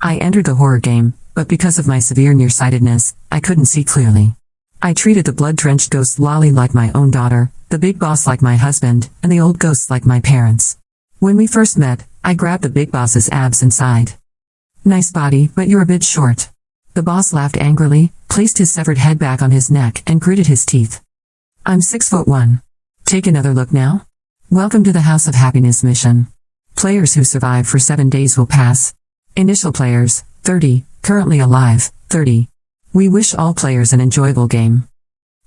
I entered the horror game, but because of my severe nearsightedness, I couldn't see clearly. I treated the blood-drenched ghost Lolly like my own daughter, the big boss like my husband, and the old ghosts like my parents. When we first met, I grabbed the big boss's abs and sighed. "Nice body, but you're a bit short." The boss laughed angrily, placed his severed head back on his neck and gritted his teeth. "I'm 6'1". Take another look now? Welcome to the House of Happiness mission. Players who survive for 7 days will pass. Initial players, 30, currently alive, 30. We wish all players an enjoyable game.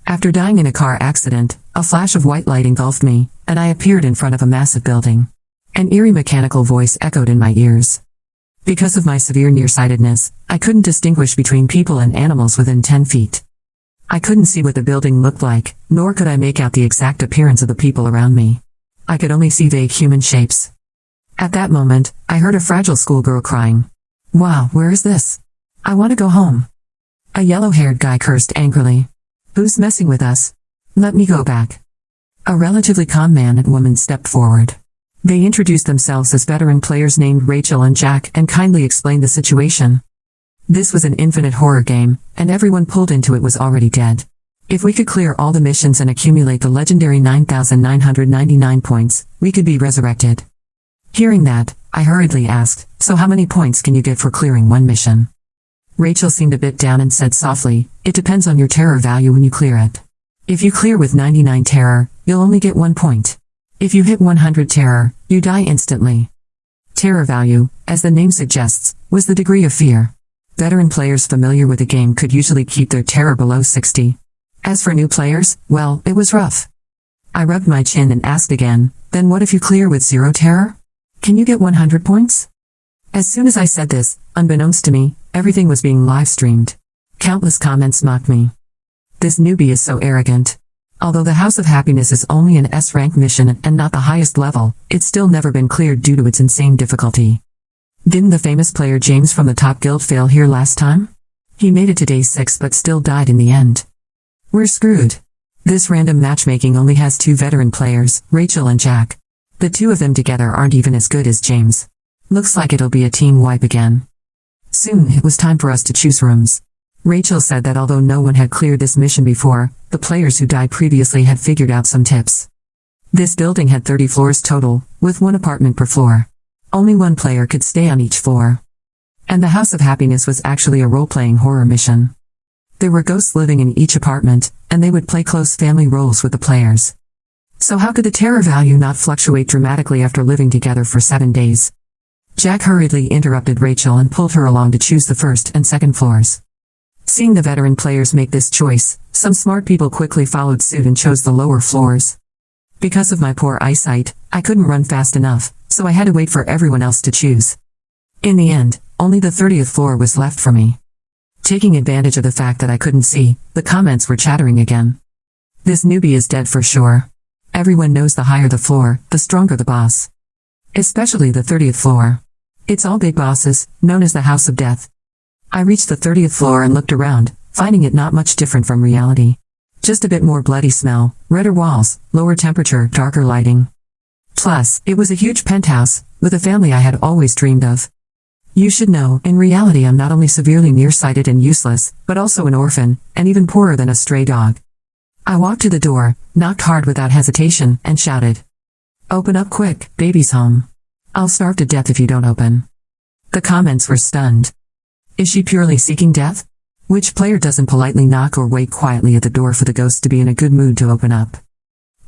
After dying in a car accident, a flash of white light engulfed me, and I appeared in front of a massive building. An eerie mechanical voice echoed in my ears. Because of my severe nearsightedness, I couldn't distinguish between people and animals within 10 feet. I couldn't see what the building looked like, nor could I make out the exact appearance of the people around me. I could only see vague human shapes. At that moment, I heard a fragile schoolgirl crying. "Wow, where is this? I want to go home." A yellow-haired guy cursed angrily. "Who's messing with us? Let me go back." A relatively calm man and woman stepped forward. They introduced themselves as veteran players named Rachel and Jack and kindly explained the situation. This was an infinite horror game, and everyone pulled into it was already dead. If we could clear all the missions and accumulate the legendary 9,999 points, we could be resurrected. Hearing that, I hurriedly asked, "So how many points can you get for clearing one mission?" Rachel seemed a bit down and said softly, "It depends on your terror value when you clear it. If you clear with 99 terror, you'll only get 1 point. If you hit 100 terror, you die instantly." Terror value, as the name suggests, was the degree of fear. Veteran players familiar with the game could usually keep their terror below 60. As for new players, well, it was rough. I rubbed my chin and asked again, "Then what if you clear with 0 terror? Can you get 100 points?" As soon as I said this, unbeknownst to me, everything was being live-streamed. Countless comments mocked me. "This newbie is so arrogant." Although the House of Happiness is only an S-rank mission and not the highest level, it's still never been cleared due to its insane difficulty. Didn't the famous player James from the top guild fail here last time? He made it to day 6 but still died in the end. We're screwed. This random matchmaking only has 2 veteran players, Rachel and Jack. The 2 of them together aren't even as good as James. Looks like it'll be a team wipe again. Soon it was time for us to choose rooms. Rachel said that although no one had cleared this mission before, the players who died previously had figured out some tips. This building had 30 floors total, with 1 apartment per floor. Only 1 player could stay on each floor. And the House of Happiness was actually a role-playing horror mission. There were ghosts living in each apartment, and they would play close family roles with the players. So how could the terror value not fluctuate dramatically after living together for 7 days? Jack hurriedly interrupted Rachel and pulled her along to choose the 1st and 2nd floors. Seeing the veteran players make this choice, some smart people quickly followed suit and chose the lower floors. Because of my poor eyesight, I couldn't run fast enough, so I had to wait for everyone else to choose. In the end, only the 30th floor was left for me. Taking advantage of the fact that I couldn't see, the comments were chattering again. "This newbie is dead for sure. Everyone knows the higher the floor, the stronger the boss. Especially the 30th floor. It's all big bosses, known as the House of Death." I reached the 30th floor and looked around, finding it not much different from reality. Just a bit more bloody smell, redder walls, lower temperature, darker lighting. Plus, it was a huge penthouse, with a family I had always dreamed of. You should know, in reality I'm not only severely nearsighted and useless, but also an orphan, and even poorer than a stray dog. I walked to the door, knocked hard without hesitation, and shouted, "Open up quick, baby's home. I'll starve to death if you don't open." The comments were stunned. Is she purely seeking death? Which player doesn't politely knock or wait quietly at the door for the ghost to be in a good mood to open up?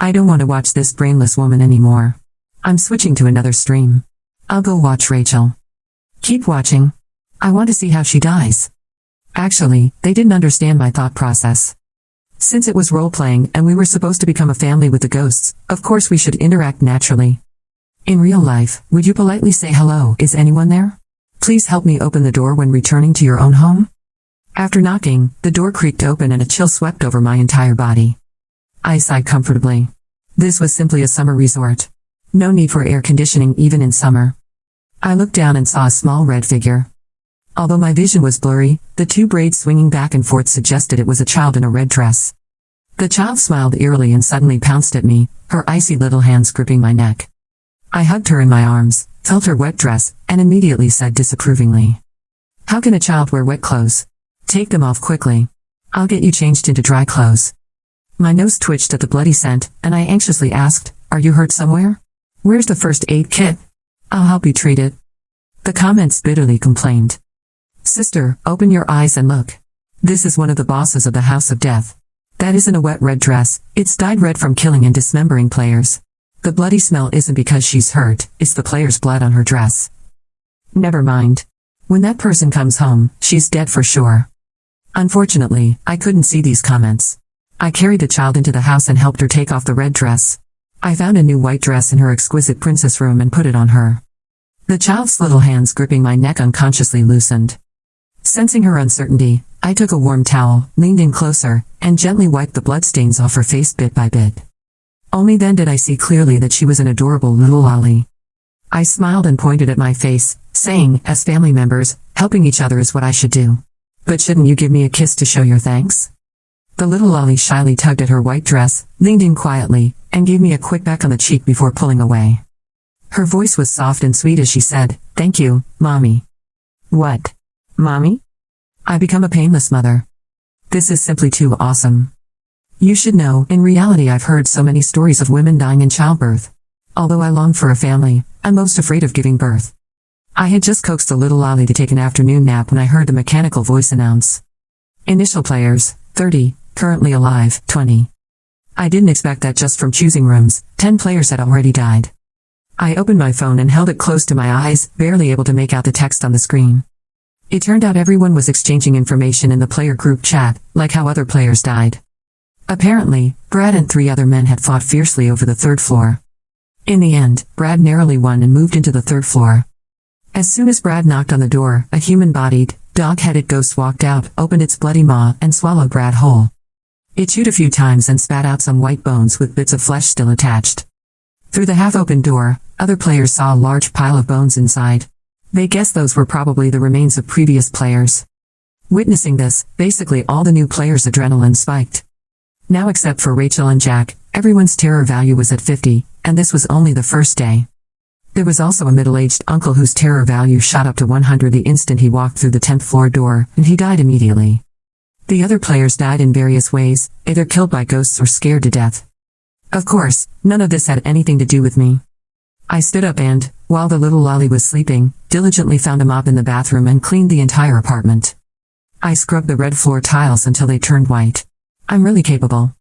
I don't want to watch this brainless woman anymore. I'm switching to another stream. I'll go watch Rachel. Keep watching. I want to see how she dies. Actually, they didn't understand my thought process. Since it was role-playing and we were supposed to become a family with the ghosts, of course we should interact naturally. In real life, would you politely say hello, is anyone there? Please help me open the door when returning to your own home? After knocking, the door creaked open and a chill swept over my entire body. I sighed comfortably. This was simply a summer resort. No need for air conditioning even in summer. I looked down and saw a small red figure. Although my vision was blurry, the 2 braids swinging back and forth suggested it was a child in a red dress. The child smiled eerily and suddenly pounced at me, her icy little hands gripping my neck. I hugged her in my arms, felt her wet dress, and immediately said disapprovingly, How can a child wear wet clothes? Take them off quickly. I'll get you changed into dry clothes. My nose twitched at the bloody scent, and I anxiously asked, are you hurt somewhere? Where's the first aid kit? I'll help you treat it. The comments bitterly complained. Sister, open your eyes and look. This is one of the bosses of the House of Death. That isn't a wet red dress, it's dyed red from killing and dismembering players. The bloody smell isn't because she's hurt, it's the player's blood on her dress. Never mind. When that person comes home, she's dead for sure. Unfortunately, I couldn't see these comments. I carried the child into the house and helped her take off the red dress. I found a new white dress in her exquisite princess room and put it on her. The child's little hands gripping my neck unconsciously loosened. Sensing her uncertainty, I took a warm towel, leaned in closer, and gently wiped the bloodstains off her face bit by bit. Only then did I see clearly that she was an adorable little lolly. I smiled and pointed at my face, saying, as family members, helping each other is what I should do. But shouldn't you give me a kiss to show your thanks? The little lolly shyly tugged at her white dress, leaned in quietly, and gave me a quick peck on the cheek before pulling away. Her voice was soft and sweet as she said, thank you, Mommy. What? Mommy? I become a painless mother. This is simply too awesome. You should know, in reality I've heard so many stories of women dying in childbirth. Although I long for a family, I'm most afraid of giving birth. I had just coaxed the little lolly to take an afternoon nap when I heard the mechanical voice announce. Initial players, 30, currently alive, 20. I didn't expect that just from choosing rooms, 10 players had already died. I opened my phone and held it close to my eyes, barely able to make out the text on the screen. It turned out everyone was exchanging information in the player group chat, like how other players died. Apparently, Brad and 3 other men had fought fiercely over the 3rd floor. In the end, Brad narrowly won and moved into the 3rd floor. As soon as Brad knocked on the door, a human-bodied, dog-headed ghost walked out, opened its bloody maw, and swallowed Brad whole. It chewed a few times and spat out some white bones with bits of flesh still attached. Through the half-open door, other players saw a large pile of bones inside. They guessed those were probably the remains of previous players. Witnessing this, basically all the new players' adrenaline spiked. Now except for Rachel and Jack, everyone's terror value was at 50, and this was only the first day. There was also a middle-aged uncle whose terror value shot up to 100 the instant he walked through the 10th floor door, and he died immediately. The other players died in various ways, either killed by ghosts or scared to death. Of course, none of this had anything to do with me. I stood up and, while the little lolly was sleeping, diligently found a mop in the bathroom and cleaned the entire apartment. I scrubbed the red floor tiles until they turned white. I'm really capable.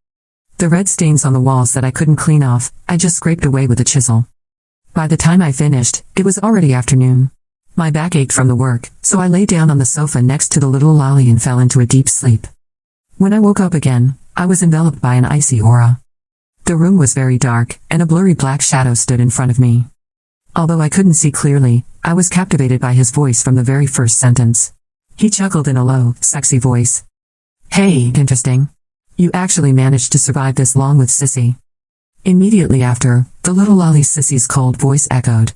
The red stains on the walls that I couldn't clean off, I just scraped away with a chisel. By the time I finished, it was already afternoon. My back ached from the work, so I lay down on the sofa next to the little lolly and fell into a deep sleep. When I woke up again, I was enveloped by an icy aura. The room was very dark, and a blurry black shadow stood in front of me. Although I couldn't see clearly, I was captivated by his voice from the very first sentence. He chuckled in a low, sexy voice. Hey, interesting. You actually managed to survive this long with Sissy. Immediately after, the little lolly Sissy's cold voice echoed.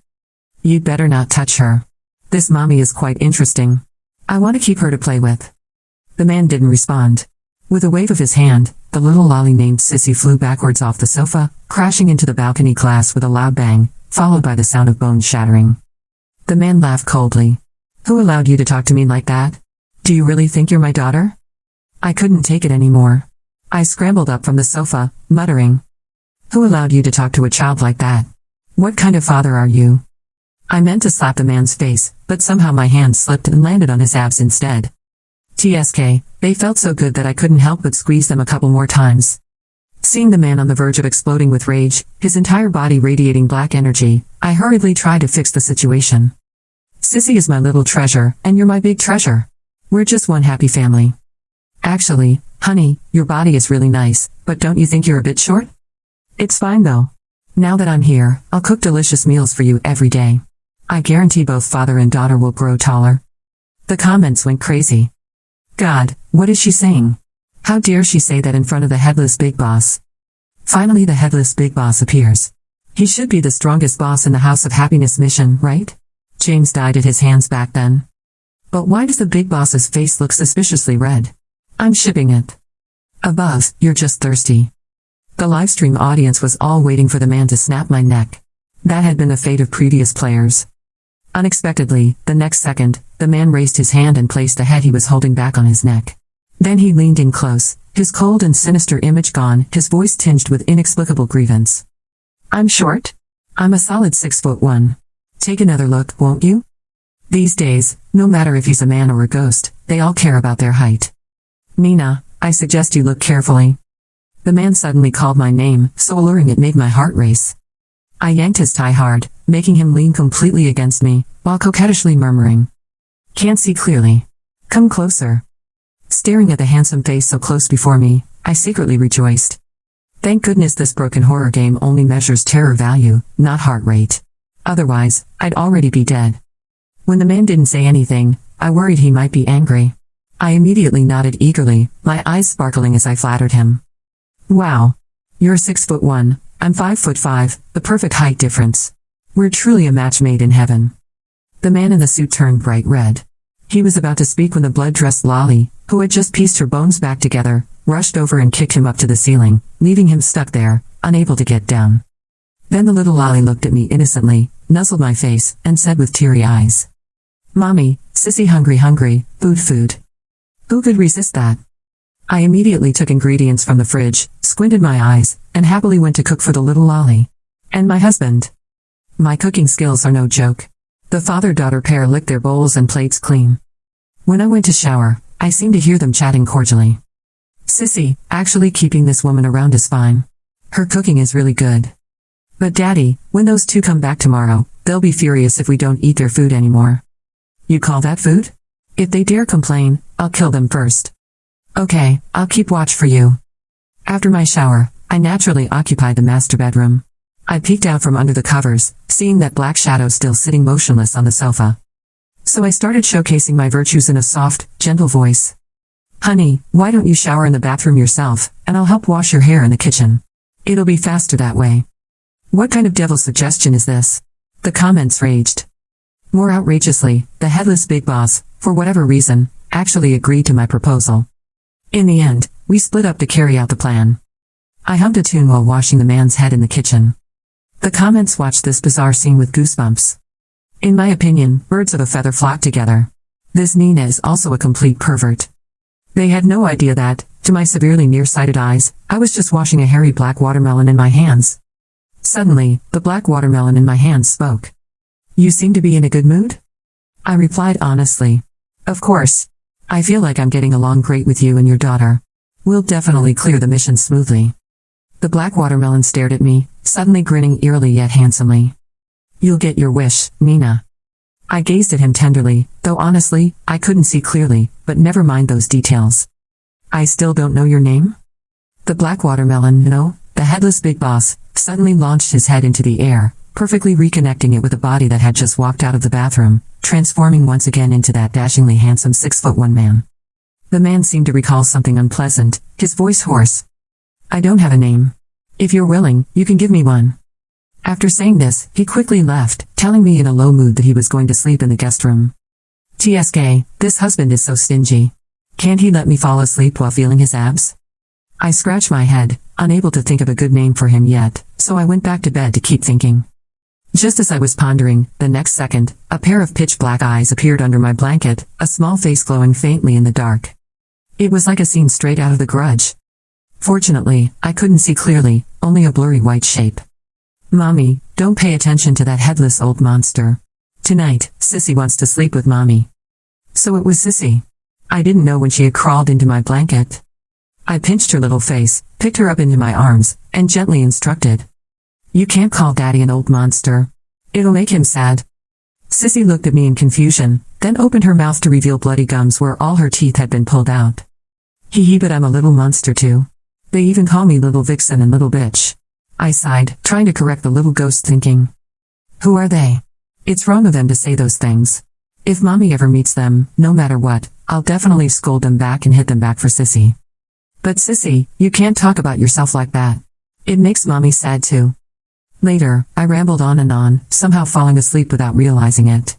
You'd better not touch her. This mommy is quite interesting. I want to keep her to play with. The man didn't respond. With a wave of his hand, the little lolly named Sissy flew backwards off the sofa, crashing into the balcony glass with a loud bang, followed by the sound of bones shattering. The man laughed coldly. Who allowed you to talk to me like that? Do you really think you're my daughter? I couldn't take it anymore. I scrambled up from the sofa, muttering. Who allowed you to talk to a child like that? What kind of father are you? I meant to slap the man's face, but somehow my hand slipped and landed on his abs instead. TSK, they felt so good that I couldn't help but squeeze them a couple more times. Seeing the man on the verge of exploding with rage, his entire body radiating black energy, I hurriedly tried to fix the situation. Sissy is my little treasure, and you're my big treasure. We're just one happy family. Actually, honey, your body is really nice, but don't you think you're a bit short? It's fine though. Now that I'm here, I'll cook delicious meals for you every day. I guarantee both father and daughter will grow taller. The comments went crazy. God, what is she saying? How dare she say that in front of the headless big boss? Finally the headless big boss appears. He should be the strongest boss in the House of Happiness mission, right? James died at his hands back then. But why does the big boss's face look suspiciously red? I'm shipping it. Above, you're just thirsty. The livestream audience was all waiting for the man to snap my neck. That had been the fate of previous players. Unexpectedly, the next second, the man raised his hand and placed the head he was holding back on his neck. Then he leaned in close, his cold and sinister image gone, his voice tinged with inexplicable grievance. I'm short? I'm a solid 6'1". Take another look, won't you? These days, no matter if he's a man or a ghost, they all care about their height. Nina, I suggest you look carefully. The man suddenly called my name, so alluring it made my heart race. I yanked his tie hard, making him lean completely against me, while coquettishly murmuring. Can't see clearly. Come closer. Staring at the handsome face so close before me, I secretly rejoiced. Thank goodness this broken horror game only measures terror value, not heart rate. Otherwise, I'd already be dead. When the man didn't say anything, I worried he might be angry. I immediately nodded eagerly, my eyes sparkling as I flattered him. Wow. You're 6'1", I'm 5'5", the perfect height difference. We're truly a match made in heaven. The man in the suit turned bright red. He was about to speak when the blood-dressed Lolly, who had just pieced her bones back together, rushed over and kicked him up to the ceiling, leaving him stuck there, unable to get down. Then the little Lolly looked at me innocently, nuzzled my face, and said with teary eyes. Mommy, Sissy hungry, food. Who could resist that? I immediately took ingredients from the fridge, squinted my eyes, and happily went to cook for the little Lolly. And my husband. My cooking skills are no joke. The father-daughter pair licked their bowls and plates clean. When I went to shower, I seemed to hear them chatting cordially. Sissy, actually keeping this woman around is fine. Her cooking is really good. But Daddy, when those two come back tomorrow, they'll be furious if we don't eat their food anymore. You call that food? If they dare complain, I'll kill them first. Okay, I'll keep watch for you. After my shower, I naturally occupied the master bedroom. I peeked out from under the covers, seeing that black shadow still sitting motionless on the sofa. So I started showcasing my virtues in a soft, gentle voice. Honey, why don't you shower in the bathroom yourself, and I'll help wash your hair in the kitchen. It'll be faster that way. What kind of devil suggestion is this? The comments raged. More outrageously, the headless big boss, for whatever reason, actually agreed to my proposal. In the end, we split up to carry out the plan. I hummed a tune while washing the man's head in the kitchen. The comments watched this bizarre scene with goosebumps. In my opinion, birds of a feather flock together. This Nina is also a complete pervert. They had no idea that, to my severely nearsighted eyes, I was just washing a hairy black watermelon in my hands. Suddenly, the black watermelon in my hands spoke. You seem to be in a good mood? I replied honestly. Of course. I feel like I'm getting along great with you and your daughter. We'll definitely clear the mission smoothly. The black watermelon stared at me, suddenly grinning eerily yet handsomely. You'll get your wish, Nina. I gazed at him tenderly, though honestly, I couldn't see clearly, but never mind those details. I still don't know your name? The black watermelon, no, the headless big boss, suddenly launched his head into the air, perfectly reconnecting it with a body that had just walked out of the bathroom, transforming once again into that dashingly handsome 6'1" man. The man seemed to recall something unpleasant, his voice hoarse. I don't have a name. If you're willing, you can give me one. After saying this, he quickly left, telling me in a low mood that he was going to sleep in the guest room. TSK, this husband is so stingy. Can't he let me fall asleep while feeling his abs? I scratched my head, unable to think of a good name for him yet, so I went back to bed to keep thinking. Just as I was pondering, the next second, a pair of pitch black eyes appeared under my blanket, a small face glowing faintly in the dark. It was like a scene straight out of The Grudge. Fortunately, I couldn't see clearly, only a blurry white shape. Mommy, don't pay attention to that headless old monster. Tonight, Sissy wants to sleep with Mommy. So it was Sissy. I didn't know when she had crawled into my blanket. I pinched her little face, picked her up into my arms, and gently instructed. You can't call Daddy an old monster. It'll make him sad. Sissy looked at me in confusion, then opened her mouth to reveal bloody gums where all her teeth had been pulled out. Hee hee, but I'm a little monster too. They even call me Little Vixen and Little Bitch. I sighed, trying to correct the little ghost thinking. Who are they? It's wrong of them to say those things. If Mommy ever meets them, no matter what, I'll definitely scold them back and hit them back for Sissy. But Sissy, you can't talk about yourself like that. It makes Mommy sad too. Later, I rambled on and on, somehow falling asleep without realizing it.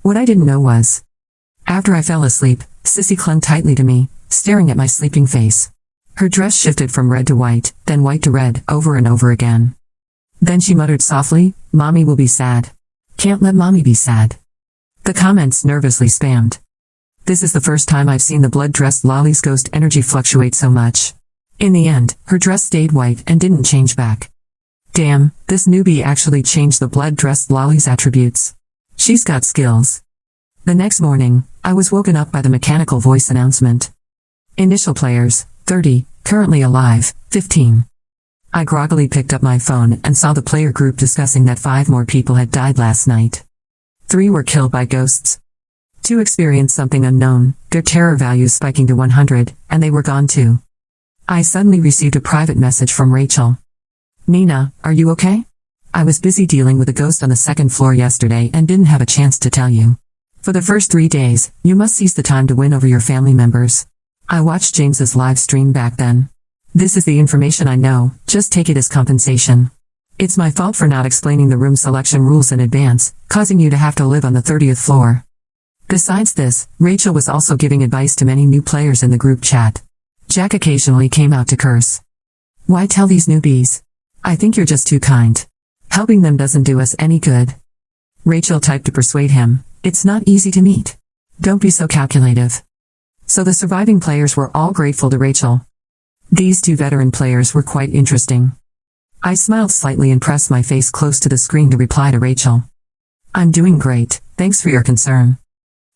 What I didn't know was, after I fell asleep, Sissy clung tightly to me, staring at my sleeping face. Her dress shifted from red to white, then white to red, over and over again. Then she muttered softly, Mommy will be sad. Can't let Mommy be sad. The comments nervously spammed. This is the first time I've seen the blood-dressed lolly's ghost energy fluctuate so much. In the end, her dress stayed white and didn't change back. Damn, this newbie actually changed the blood-dressed lolly's attributes. She's got skills. The next morning, I was woken up by the mechanical voice announcement. Initial players, 30, currently alive, 15. I groggily picked up my phone and saw the player group discussing that 5 more people had died last night. 3 were killed by ghosts. 2 experienced something unknown, their terror values spiking to 100, and they were gone too. I suddenly received a private message from Rachel. Nina, are you okay? I was busy dealing with a ghost on the 2nd floor yesterday and didn't have a chance to tell you. For the first 3 days, you must seize the time to win over your family members. I watched James's live stream back then. This is the information I know, just take it as compensation. It's my fault for not explaining the room selection rules in advance, causing you to have to live on the 30th floor. Besides this, Rachel was also giving advice to many new players in the group chat. Jack occasionally came out to curse. Why tell these newbies? I think you're just too kind. Helping them doesn't do us any good. Rachel typed to persuade him, it's not easy to meet. Don't be so calculative. So the surviving players were all grateful to Rachel. These 2 veteran players were quite interesting. I smiled slightly and pressed my face close to the screen to reply to Rachel. I'm doing great, thanks for your concern.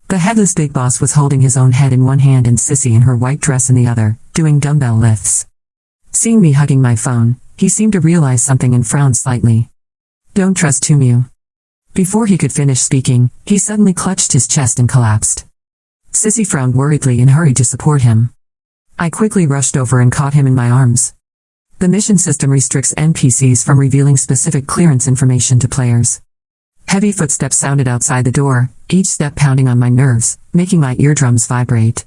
The headless big boss was holding his own head in one hand and Sissy in her white dress in the other, doing dumbbell lifts. Seeing me hugging my phone, he seemed to realize something and frowned slightly. Don't trust Tumu. Before he could finish speaking, he suddenly clutched his chest and collapsed. Sissy frowned worriedly and hurried to support him. I quickly rushed over and caught him in my arms. The mission system restricts NPCs from revealing specific clearance information to players. Heavy footsteps sounded outside the door, each step pounding on my nerves, making my eardrums vibrate.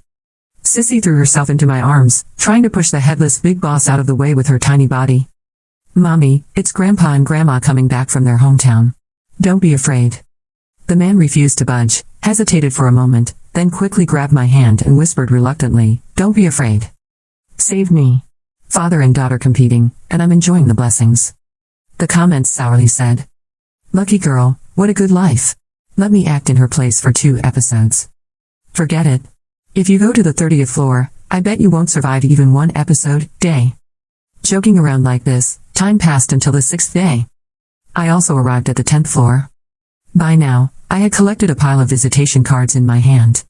Sissy threw herself into my arms, trying to push the headless big boss out of the way with her tiny body. Mommy, it's Grandpa and Grandma coming back from their hometown. Don't be afraid. The man refused to budge, hesitated for a moment, then quickly grabbed my hand and whispered reluctantly, don't be afraid. Save me. Father and daughter competing, and I'm enjoying the blessings. The comments sourly said. Lucky girl, what a good life. Let me act in her place for 2 episodes. Forget it. If you go to the 30th floor, I bet you won't survive even 1 episode, day. Joking around like this, time passed until the 6th day. I also arrived at the 10th floor. By now, I had collected a pile of visitation cards in my hand.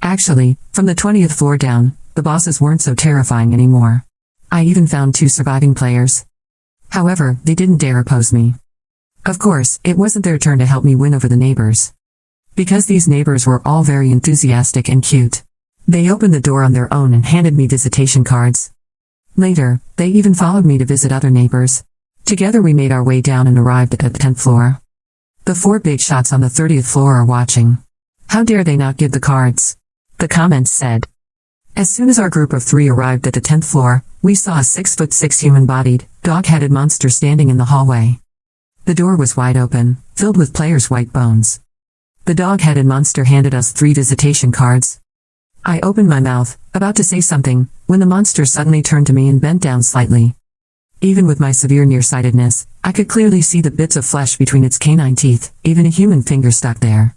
Actually, from the 20th floor down, the bosses weren't so terrifying anymore. I even found 2 surviving players. However, they didn't dare oppose me. Of course, it wasn't their turn to help me win over the neighbors. Because these neighbors were all very enthusiastic and cute. They opened the door on their own and handed me visitation cards. Later, they even followed me to visit other neighbors. Together we made our way down and arrived at the 10th floor. The 4 big shots on the 30th floor are watching. How dare they not give the cards? The comments said. As soon as our group of 3 arrived at the 10th floor, we saw a 6'6" human-bodied, dog-headed monster standing in the hallway. The door was wide open, filled with players' white bones. The dog-headed monster handed us 3 visitation cards. I opened my mouth, about to say something, when the monster suddenly turned to me and bent down slightly. Even with my severe nearsightedness, I could clearly see the bits of flesh between its canine teeth, even a human finger stuck there.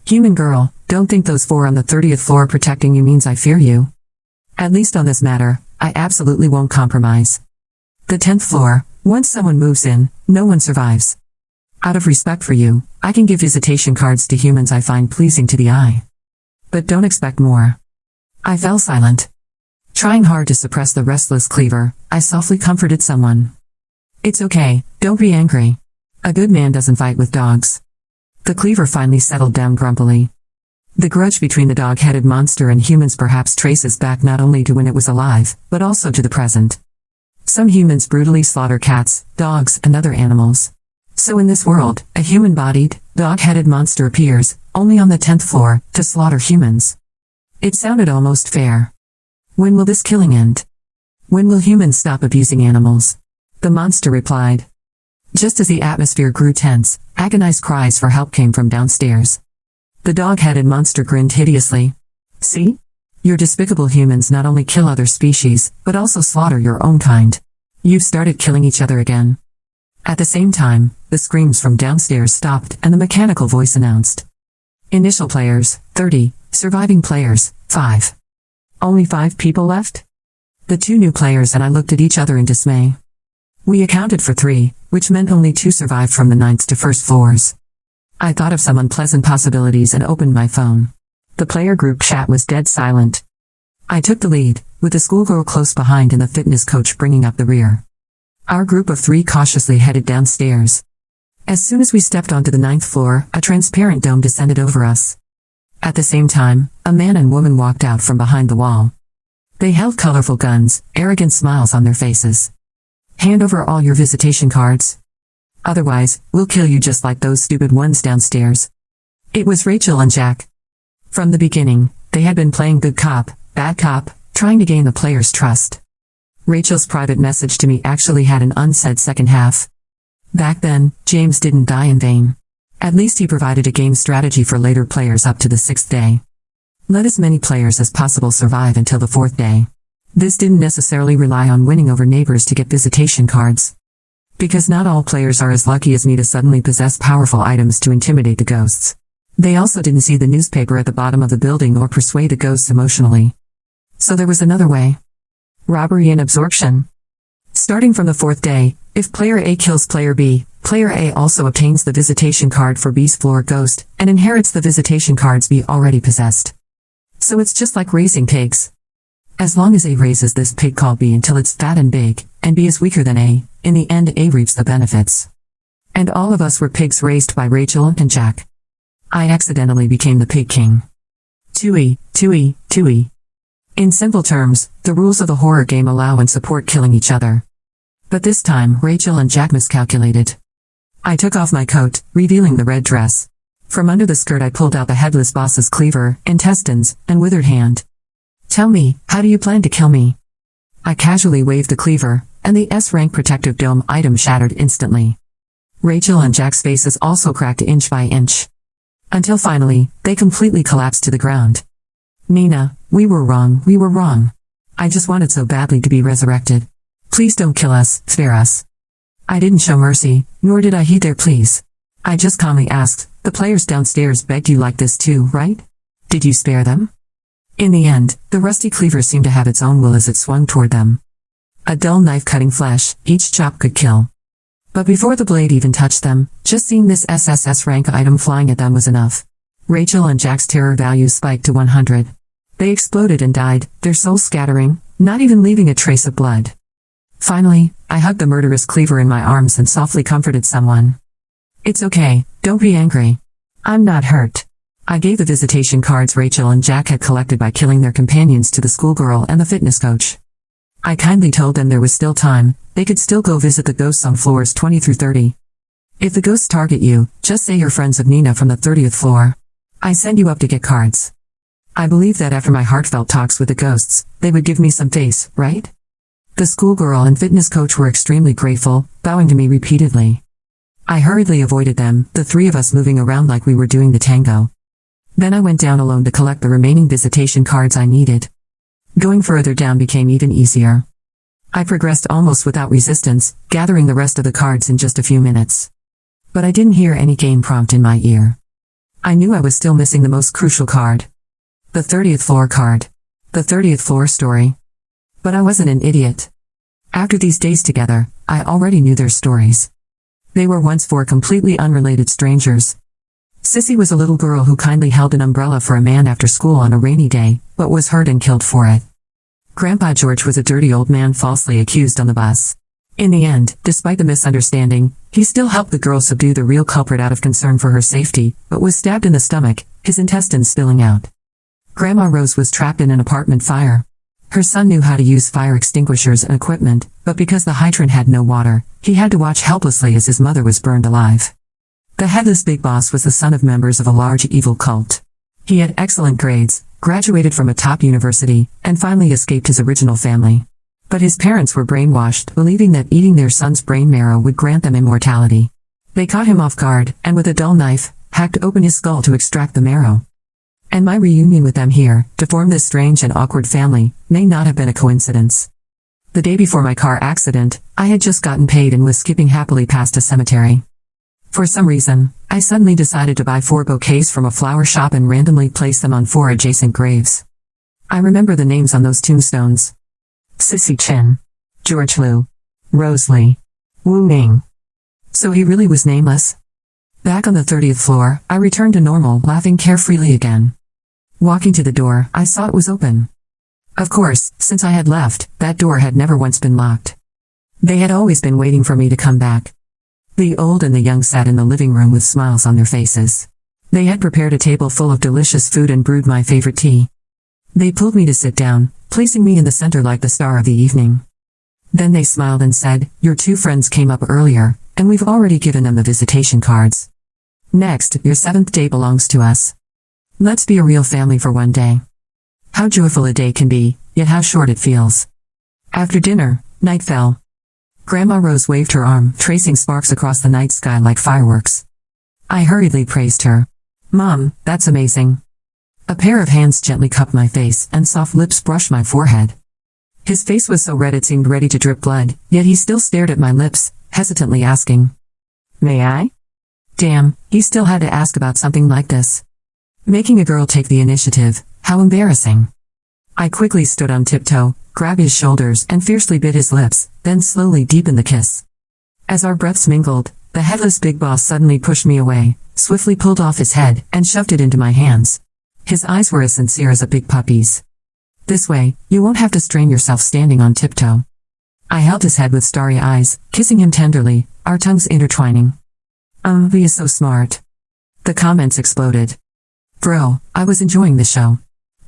Human girl, don't think those 4 on the 30th floor protecting you means I fear you. At least on this matter, I absolutely won't compromise. The 10th floor, once someone moves in, no one survives. Out of respect for you, I can give visitation cards to humans I find pleasing to the eye. But don't expect more. I fell silent. Trying hard to suppress the restless cleaver, I softly comforted someone. It's okay, don't be angry. A good man doesn't fight with dogs. The cleaver finally settled down grumpily. The grudge between the dog-headed monster and humans perhaps traces back not only to when it was alive, but also to the present. Some humans brutally slaughter cats, dogs, and other animals. So in this world, a human-bodied, dog-headed monster appears, only on the 10th floor, to slaughter humans. It sounded almost fair. When will this killing end? When will humans stop abusing animals? The monster replied. Just as the atmosphere grew tense, agonized cries for help came from downstairs. The dog-headed monster grinned hideously. See? Your despicable humans not only kill other species, but also slaughter your own kind. You've started killing each other again. At the same time, the screams from downstairs stopped and the mechanical voice announced. Initial players, 30. Surviving players, 5. Only 5 people left? The 2 new players and I looked at each other in dismay. We accounted for 3, which meant only 2 survived from the 9th to 1st floors. I thought of some unpleasant possibilities and opened my phone. The player group chat was dead silent. I took the lead, with the schoolgirl close behind and the fitness coach bringing up the rear. Our group of 3 cautiously headed downstairs. As soon as we stepped onto the 9th floor, a transparent dome descended over us. At the same time, a man and woman walked out from behind the wall. They held colorful guns, arrogant smiles on their faces. Hand over all your visitation cards. Otherwise, we'll kill you just like those stupid ones downstairs. It was Rachel and Jack. From the beginning, they had been playing good cop, bad cop, trying to gain the players' trust. Rachel's private message to me actually had an unsaid second half. Back then, James didn't die in vain. At least he provided a game strategy for later players up to the 6th day. Let as many players as possible survive until the 4th day. This didn't necessarily rely on winning over neighbors to get visitation cards. Because not all players are as lucky as me to suddenly possess powerful items to intimidate the ghosts. They also didn't see the newspaper at the bottom of the building or persuade the ghosts emotionally. So there was another way. Robbery and absorption. Starting from the 4th day, if player A kills player B, player A also obtains the visitation card for B's floor ghost, and inherits the visitation cards B already possessed. So it's just like raising pigs. As long as A raises this pig called B until it's fat and big, and B is weaker than A, in the end A reaps the benefits. And all of us were pigs raised by Rachel and Jack. I accidentally became the pig king. Tui. In simple terms, the rules of the horror game allow and support killing each other. But this time, Rachel and Jack miscalculated. I took off my coat, revealing the red dress. From under the skirt I pulled out the headless boss's cleaver, intestines, and withered hand. Tell me, how do you plan to kill me? I casually waved the cleaver, and the S-rank protective dome item shattered instantly. Rachel and Jack's faces also cracked inch by inch. Until finally, they completely collapsed to the ground. Nina, we were wrong. I just wanted so badly to be resurrected. Please don't kill us, spare us. I didn't show mercy, nor did I heed their pleas. I just calmly asked, the players downstairs begged you like this too, right? Did you spare them? In the end, the rusty cleaver seemed to have its own will as it swung toward them. A dull knife cutting flesh, each chop could kill. But before the blade even touched them, just seeing this SSS rank item flying at them was enough. Rachel and Jack's terror value spiked to 100. They exploded and died, their souls scattering, not even leaving a trace of blood. Finally, I hugged the murderous cleaver in my arms and softly comforted someone. It's okay, don't be angry. I'm not hurt. I gave the visitation cards Rachel and Jack had collected by killing their companions to the schoolgirl and the fitness coach. I kindly told them there was still time, they could still go visit the ghosts on floors 20 through 30. If the ghosts target you, just say you're friends of Nina from the 30th floor. I send you up to get cards. I believe that after my heartfelt talks with the ghosts, they would give me some face, right? The schoolgirl and fitness coach were extremely grateful, bowing to me repeatedly. I hurriedly avoided them, the 3 of us moving around like we were doing the tango. Then I went down alone to collect the remaining visitation cards I needed. Going further down became even easier. I progressed almost without resistance, gathering the rest of the cards in just a few minutes. But I didn't hear any game prompt in my ear. I knew I was still missing the most crucial card. The 30th floor card. The 30th floor story. But I wasn't an idiot. After these days together, I already knew their stories. They were once 4 completely unrelated strangers. Sissy was a little girl who kindly held an umbrella for a man after school on a rainy day, but was hurt and killed for it. Grandpa George was a dirty old man falsely accused on the bus. In the end, despite the misunderstanding, he still helped the girl subdue the real culprit out of concern for her safety, but was stabbed in the stomach, his intestines spilling out. Grandma Rose was trapped in an apartment fire. Her son knew how to use fire extinguishers and equipment, but because the hydrant had no water, he had to watch helplessly as his mother was burned alive. The headless big boss was the son of members of a large evil cult. He had excellent grades, graduated from a top university, and finally escaped his original family. But his parents were brainwashed, believing that eating their son's brain marrow would grant them immortality. They caught him off guard, and with a dull knife, hacked open his skull to extract the marrow. And my reunion with them here, to form this strange and awkward family, may not have been a coincidence. The day before my car accident, I had just gotten paid and was skipping happily past a cemetery. For some reason, I suddenly decided to buy 4 bouquets from a flower shop and randomly place them on 4 adjacent graves. I remember the names on those tombstones. Sissy Chin. George Liu. Rose Lee. Wu Ning. So he really was nameless? Back on the 30th floor, I returned to normal, laughing carefreely again. Walking to the door, I saw it was open. Of course, since I had left, that door had never once been locked. They had always been waiting for me to come back. The old and the young sat in the living room with smiles on their faces. They had prepared a table full of delicious food and brewed my favorite tea. They pulled me to sit down, placing me in the center like the star of the evening. Then they smiled and said, "Your 2 friends came up earlier, and we've already given them the visitation cards. Next, your 7th day belongs to us. Let's be a real family for one day." How joyful a day can be, yet how short it feels. After dinner, night fell. Grandma Rose waved her arm, tracing sparks across the night sky like fireworks. I hurriedly praised her. "Mom, that's amazing." A pair of hands gently cupped my face, and soft lips brushed my forehead. His face was so red it seemed ready to drip blood, yet he still stared at my lips, hesitantly asking, "May I?" Damn, he still had to ask about something like this. Making a girl take the initiative, how embarrassing. I quickly stood on tiptoe, grabbed his shoulders and fiercely bit his lips, then slowly deepened the kiss. As our breaths mingled, the headless big boss suddenly pushed me away, swiftly pulled off his head and shoved it into my hands. His eyes were as sincere as a big puppy's. "This way, you won't have to strain yourself standing on tiptoe." I held his head with starry eyes, kissing him tenderly, our tongues intertwining. He is so smart." The comments exploded. "Bro, I was enjoying the show.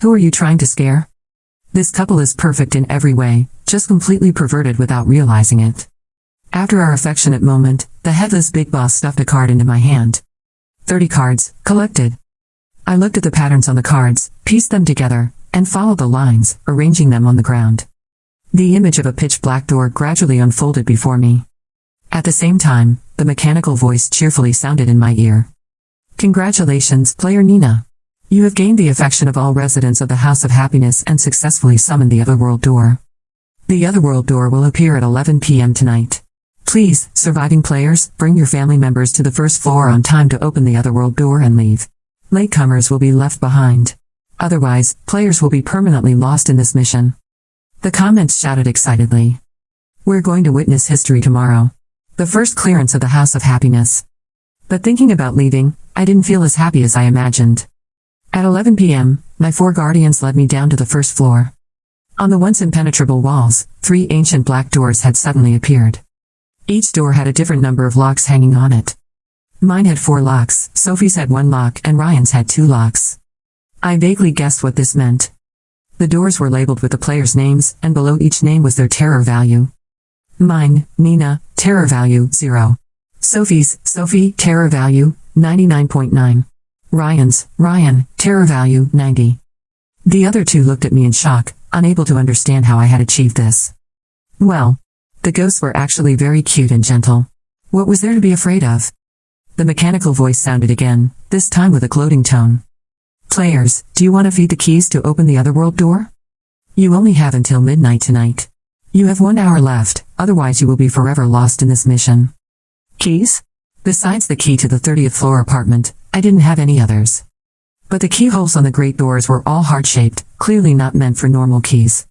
Who are you trying to scare? This couple is perfect in every way, just completely perverted without realizing it." After our affectionate moment, the headless big boss stuffed a card into my hand. 30 cards, collected. I looked at the patterns on the cards, pieced them together, and followed the lines, arranging them on the ground. The image of a pitch-black door gradually unfolded before me. At the same time, the mechanical voice cheerfully sounded in my ear. "Congratulations, player Nina. You have gained the affection of all residents of the House of Happiness and successfully summoned the Otherworld Door. The Otherworld Door will appear at 11 p.m. tonight. Please, surviving players, bring your family members to the first floor on time to open the Otherworld Door and leave. Latecomers will be left behind. Otherwise, players will be permanently lost in this mission." The comments shouted excitedly. "We're going to witness history tomorrow. The first clearance of the House of Happiness." But thinking about leaving, I didn't feel as happy as I imagined. At 11 p.m., my 4 guardians led me down to the first floor. On the once impenetrable walls, 3 ancient black doors had suddenly appeared. Each door had a different number of locks hanging on it. Mine had 4 locks, Sophie's had 1 lock, and Ryan's had 2 locks. I vaguely guessed what this meant. The doors were labeled with the players' names, and below each name was their terror value. Mine, Nina, terror value, 0. Sophie's, Sophie, terror value, 99.9. Ryan's, Ryan, terror value, 90. The other 2 looked at me in shock, unable to understand how I had achieved this. Well, the ghosts were actually very cute and gentle. What was there to be afraid of? The mechanical voice sounded again, this time with a gloating tone. "Players, do you want to feed the keys to open the Otherworld Door? You only have until midnight tonight. You have 1 hour left, otherwise you will be forever lost in this mission." Keys? Besides the key to the 30th floor apartment, I didn't have any others. But the keyholes on the great doors were all heart-shaped, clearly not meant for normal keys.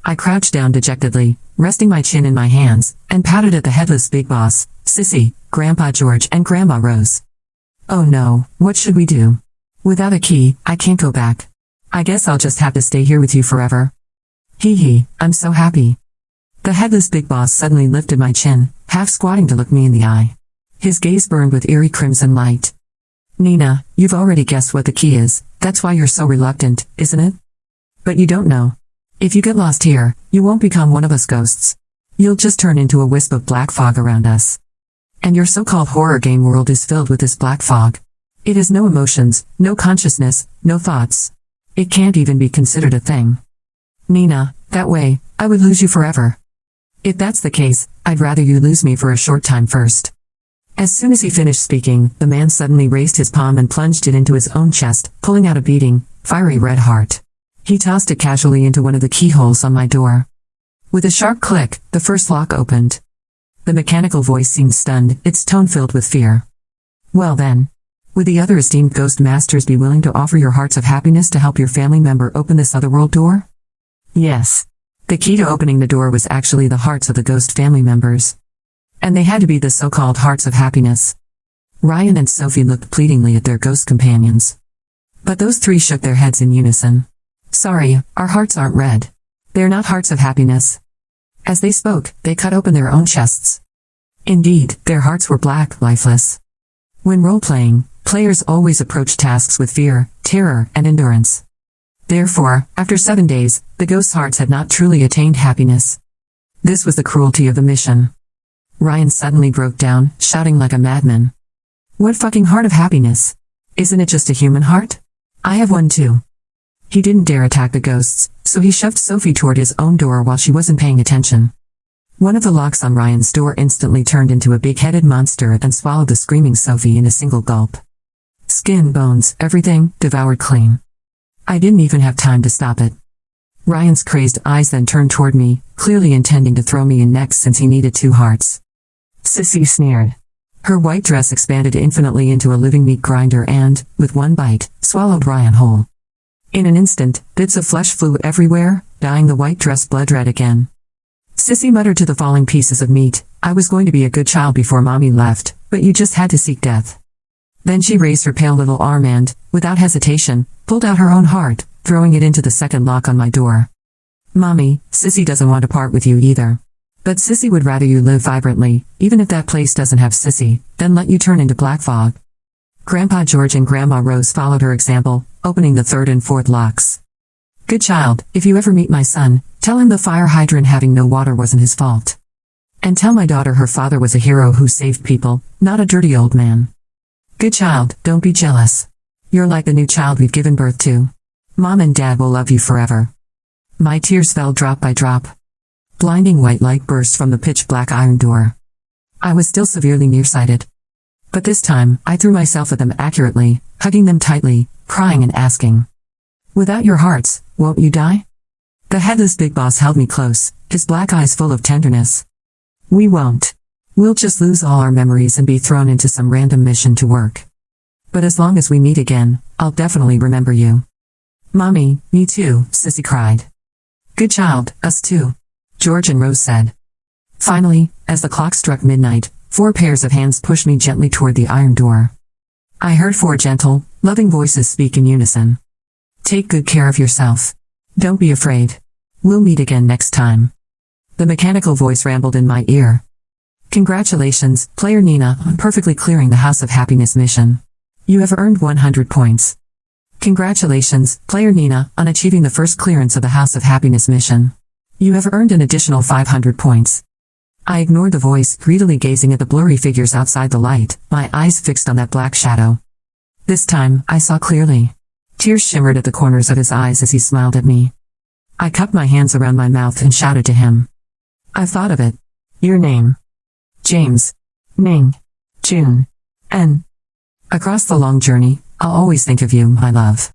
I crouched down dejectedly, resting my chin in my hands, and pouted at the headless big boss, Sissy, Grandpa George and Grandma Rose. "Oh no, what should we do? Without a key, I can't go back. I guess I'll just have to stay here with you forever. Hee hee, I'm so happy." The headless big boss suddenly lifted my chin, half squatting to look me in the eye. His gaze burned with eerie crimson light. "Nina, you've already guessed what the key is, that's why you're so reluctant, isn't it? But you don't know. If you get lost here, you won't become one of us ghosts. You'll just turn into a wisp of black fog around us. And your so-called horror game world is filled with this black fog. It has no emotions, no consciousness, no thoughts. It can't even be considered a thing. Nina, that way, I would lose you forever. If that's the case, I'd rather you lose me for a short time first." As soon as he finished speaking, the man suddenly raised his palm and plunged it into his own chest, pulling out a beating, fiery red heart. He tossed it casually into one of the keyholes on my door. With a sharp click, the first lock opened. The mechanical voice seemed stunned, its tone filled with fear. Well then. Would the other esteemed ghost masters be willing to offer your hearts of happiness to help your family member open this otherworld door? Yes. The key to opening the door was actually the hearts of the ghost family members. And they had to be the so-called hearts of happiness. Ryan and Sophie looked pleadingly at their ghost companions. But those three shook their heads in unison. Sorry, our hearts aren't red. They're not hearts of happiness. As they spoke, they cut open their own chests. Indeed, their hearts were black, lifeless. When role-playing, players always approach tasks with fear, terror, and endurance. Therefore, after 7 days, the ghosts' hearts had not truly attained happiness. This was the cruelty of the mission. Ryan suddenly broke down, shouting like a madman. What fucking heart of happiness? Isn't it just a human heart? I have one too. He didn't dare attack the ghosts, so he shoved Sophie toward his own door while she wasn't paying attention. One of the locks on Ryan's door instantly turned into a big-headed monster and swallowed the screaming Sophie in a single gulp. Skin, bones, everything, devoured clean. I didn't even have time to stop it. Ryan's crazed eyes then turned toward me, clearly intending to throw me in next since he needed 2 hearts. Sissy sneered. Her white dress expanded infinitely into a living meat grinder and, with one bite, swallowed Ryan whole. In an instant, bits of flesh flew everywhere, dyeing the white dress blood red again. Sissy muttered to the falling pieces of meat, I was going to be a good child before Mommy left, but you just had to seek death. Then she raised her pale little arm and, without hesitation, pulled out her own heart, throwing it into the second lock on my door. Mommy, Sissy doesn't want to part with you either. But Sissy would rather you live vibrantly, even if that place doesn't have Sissy, than let you turn into black fog. Grandpa George and Grandma Rose followed her example, opening the 3rd and 4th locks. Good child, if you ever meet my son, tell him the fire hydrant having no water wasn't his fault. And tell my daughter her father was a hero who saved people, not a dirty old man. Good child, don't be jealous. You're like the new child we've given birth to. Mom and Dad will love you forever. My tears fell drop by drop. Blinding white light burst from the pitch-black iron door. I was still severely nearsighted. But this time, I threw myself at them accurately, hugging them tightly, crying and asking. Without your hearts, won't you die? The headless big boss held me close, his black eyes full of tenderness. We won't. We'll just lose all our memories and be thrown into some random mission to work. But as long as we meet again, I'll definitely remember you. Mommy, me too, Sissy cried. Good child, us too, George and Rose said. Finally, as the clock struck midnight, 4 pairs of hands pushed me gently toward the iron door. I heard 4 gentle, loving voices speak in unison. Take good care of yourself. Don't be afraid. We'll meet again next time. The mechanical voice rambled in my ear. Congratulations, player Nina, on perfectly clearing the House of Happiness mission. You have earned 100 points. Congratulations, player Nina, on achieving the first clearance of the House of Happiness mission. You have earned an additional 500 points. I ignored the voice, greedily gazing at the blurry figures outside the light, my eyes fixed on that black shadow. This time, I saw clearly. Tears shimmered at the corners of his eyes as he smiled at me. I cupped my hands around my mouth and shouted to him. I've thought of it. Your name. James. Ming. June. N. Across the long journey, I'll always think of you, my love.